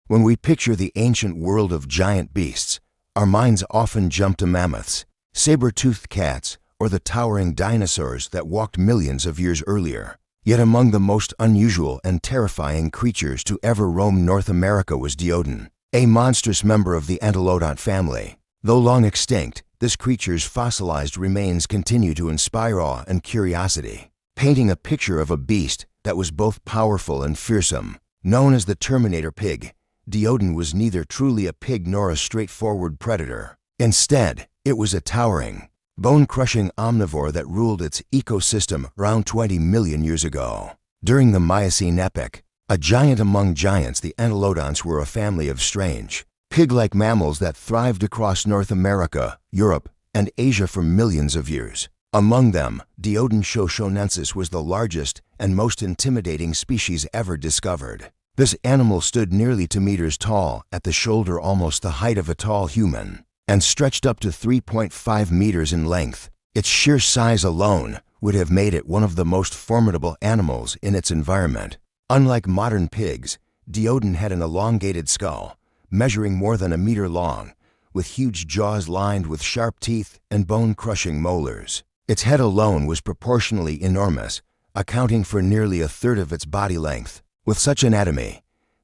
When we picture the ancient world of giant beasts, our minds often jump to mammoths, saber-toothed cats, or the towering dinosaurs that walked millions of years earlier. Yet among the most unusual and terrifying creatures to ever roam North America was Diodon, a monstrous member of the Antilodont family. Though long extinct, this creature's fossilized remains continue to inspire awe and curiosity, painting a picture of a beast that was both powerful and fearsome. Known as the Terminator Pig, Diodon was neither truly a pig nor a straightforward predator. Instead, it was a towering, bone-crushing omnivore that ruled its ecosystem around 20 million years ago. During the Miocene epoch, a giant among giants, the Antilodonts were a family of strange, pig-like mammals that thrived across North America, Europe, and Asia for millions of years. Among them, Diodon shoshonensis was the largest and most intimidating species ever discovered. This animal stood nearly 2 meters tall, at the shoulder almost the height of a tall human, and stretched up to 3.5 meters in length. Its sheer size alone would have made it one of the most formidable animals in its environment. Unlike modern pigs, Diodon had an elongated skull, measuring more than 1 meter long, with huge jaws lined with sharp teeth and bone-crushing molars. Its head alone was proportionally enormous, accounting for nearly 1/3 of its body length. With such anatomy,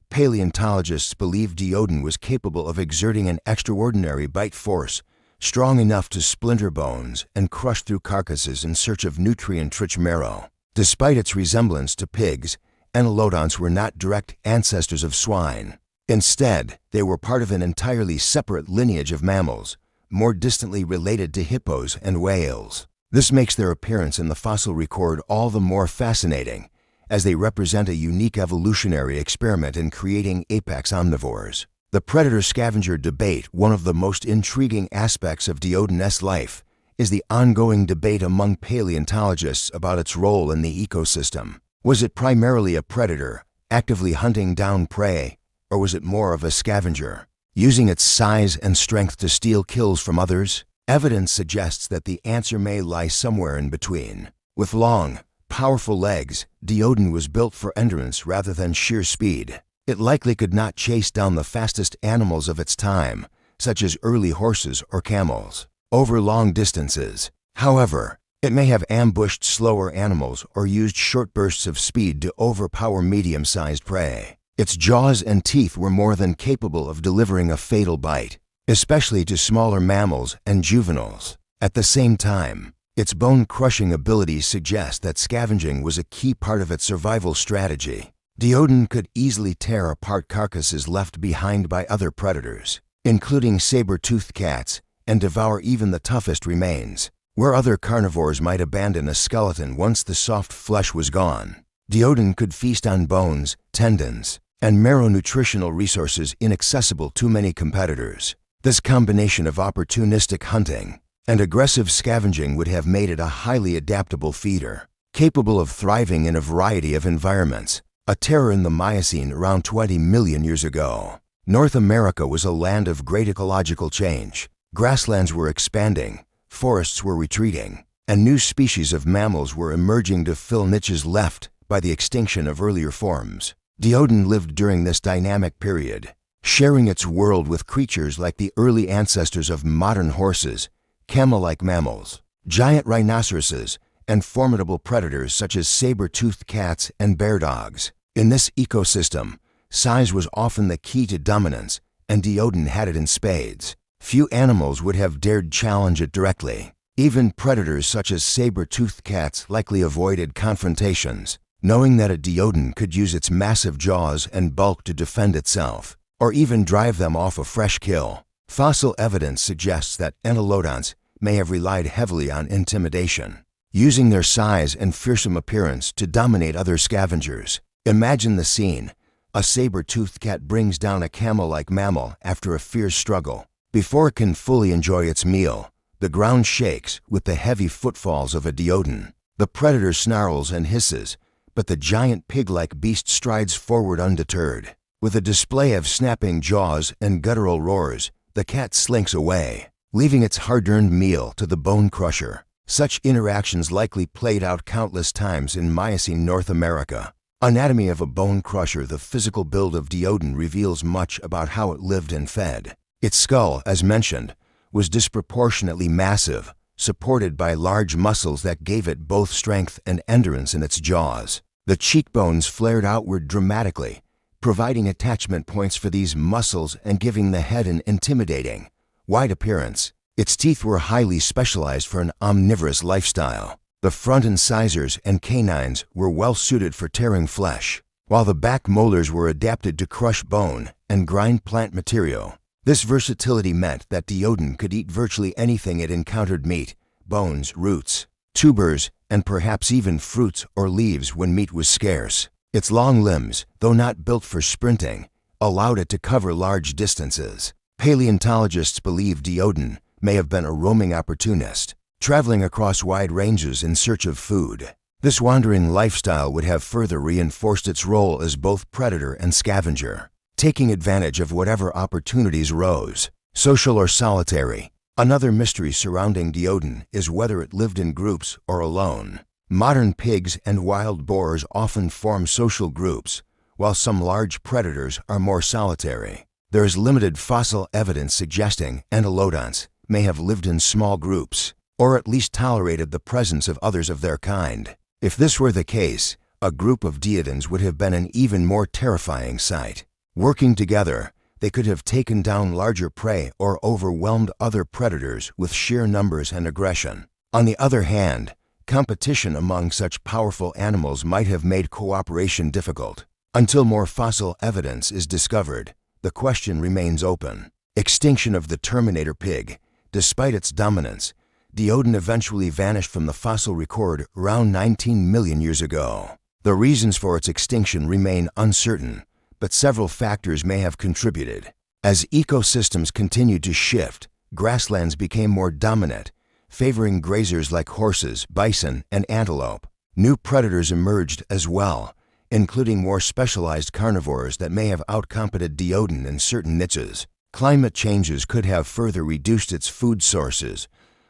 paleontologists believe Diodon was capable of exerting an extraordinary bite force, strong enough to splinter bones and crush through carcasses in search of nutrient-rich marrow. Despite its resemblance to pigs, Antilodonts were not direct ancestors of swine. Instead, they were part of an entirely separate lineage of mammals, more distantly related to hippos and whales. This makes their appearance in the fossil record all the more fascinating, as they represent a unique evolutionary experiment in creating apex omnivores. The predator-scavenger debate, one of the most intriguing aspects of Diodon's life, is the ongoing debate among paleontologists about its role in the ecosystem. Was it primarily a predator, actively hunting down prey, or was it more of a scavenger, using its size and strength to steal kills from others? Evidence suggests that the answer may lie somewhere in between. With long, powerful legs, Diodon was built for endurance rather than sheer speed. It likely could not chase down the fastest animals of its time, such as early horses or camels, over long distances. However, it may have ambushed slower animals or used short bursts of speed to overpower medium-sized prey. Its jaws and teeth were more than capable of delivering a fatal bite, especially to smaller mammals and juveniles. At the same time, its bone-crushing abilities suggest that scavenging was a key part of its survival strategy. Diodon could easily tear apart carcasses left behind by other predators, including saber-toothed cats, and devour even the toughest remains. Where other carnivores might abandon a skeleton once the soft flesh was gone, Diodon could feast on bones, tendons, and marrow nutritional resources inaccessible to many competitors. This combination of opportunistic hunting and aggressive scavenging would have made it a highly adaptable feeder, capable of thriving in a variety of environments. A terror in the Miocene around 20 million years ago, North America was a land of great ecological change. Grasslands were expanding, forests were retreating, and new species of mammals were emerging to fill niches left by the extinction of earlier forms. Diodon lived during this dynamic period, sharing its world with creatures like the early ancestors of modern horses, camel-like mammals, giant rhinoceroses, and formidable predators such as saber-toothed cats and bear dogs. In this ecosystem, size was often the key to dominance, and Diodon had it in spades. Few animals would have dared challenge it directly. Even predators such as saber-toothed cats likely avoided confrontations, knowing that a Diodon could use its massive jaws and bulk to defend itself, or even drive them off a fresh kill. Fossil evidence suggests that Antilodonts may have relied heavily on intimidation, using their size and fearsome appearance to dominate other scavengers. Imagine the scene. A saber-toothed cat brings down a camel-like mammal after a fierce struggle. Before it can fully enjoy its meal, the ground shakes with the heavy footfalls of a Diodon. The predator snarls and hisses, but the giant pig-like beast strides forward undeterred. With a display of snapping jaws and guttural roars, the cat slinks away, leaving its hard-earned meal to the bone crusher. Such interactions likely played out countless times in Miocene North America. Anatomy of a bone crusher. The physical build of Diodon reveals much about how it lived and fed. Its skull, as mentioned, was disproportionately massive, supported by large muscles that gave it both strength and endurance in its jaws. The cheekbones flared outward dramatically, providing attachment points for these muscles and giving the head an intimidating, wide appearance. Its teeth were highly specialized for an omnivorous lifestyle. The front incisors and canines were well suited for tearing flesh, while the back molars were adapted to crush bone and grind plant material. This versatility meant that Diodon could eat virtually anything it encountered: meat, bones, roots, tubers, and perhaps even fruits or leaves when meat was scarce. Its long limbs, though not built for sprinting, allowed it to cover large distances. Paleontologists believe Diodon may have been a roaming opportunist, traveling across wide ranges in search of food. This wandering lifestyle would have further reinforced its role as both predator and scavenger, taking advantage of whatever opportunities rose. Social or solitary. Another mystery surrounding Diodon is whether it lived in groups or alone. Modern pigs and wild boars often form social groups, while some large predators are more solitary. There is limited fossil evidence suggesting entelodonts may have lived in small groups, or at least tolerated the presence of others of their kind. If this were the case, a group of Diodons would have been an even more terrifying sight. Working together, they could have taken down larger prey or overwhelmed other predators with sheer numbers and aggression. On the other hand, competition among such powerful animals might have made cooperation difficult. Until more fossil evidence is discovered, the question remains open. Extinction of the Terminator pig. Despite its dominance, Diodon eventually vanished from the fossil record around 19 million years ago. The reasons for its extinction remain uncertain, but several factors may have contributed. As ecosystems continued to shift, grasslands became more dominant, favoring grazers like horses, bison, and antelope. New predators emerged as well, including more specialized carnivores that may have outcompeted Diodon in certain niches. Climate changes could have further reduced its food sources,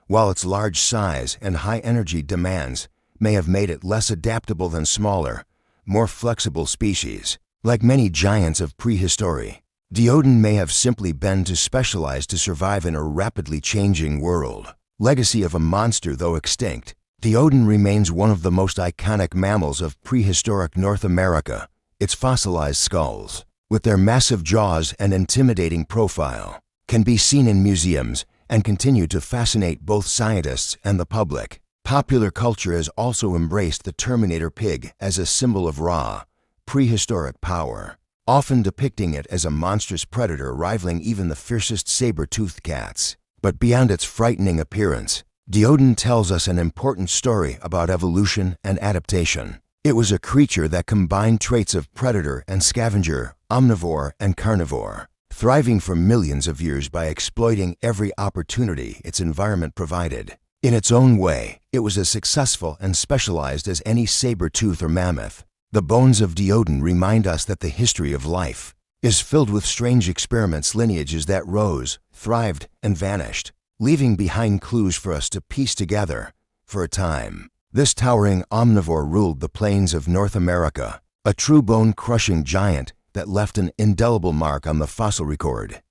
while its large size and high energy demands may have made it less adaptable than smaller, more flexible species. Like many giants of prehistory, Diodon may have simply been too specialized to survive in a rapidly changing world. Legacy of a monster. Though extinct, Diodon remains one of the most iconic mammals of prehistoric North America. Its fossilized skulls, with their massive jaws and intimidating profile, can be seen in museums and continue to fascinate both scientists and the public. Popular culture has also embraced the Terminator pig as a symbol of raw, prehistoric power, often depicting it as a monstrous predator rivaling even the fiercest saber-toothed cats. But beyond its frightening appearance, Diodon tells us an important story about evolution and adaptation. It was a creature that combined traits of predator and scavenger, omnivore and carnivore, thriving for millions of years by exploiting every opportunity its environment provided. In its own way, it was as successful and specialized as any saber-tooth or mammoth. The bones of Diodon remind us that the history of life is filled with strange experiments, lineages that rose, thrived, and vanished, leaving behind clues for us to piece together. For a time, this towering omnivore ruled the plains of North America, a true bone-crushing giant that left an indelible mark on the fossil record.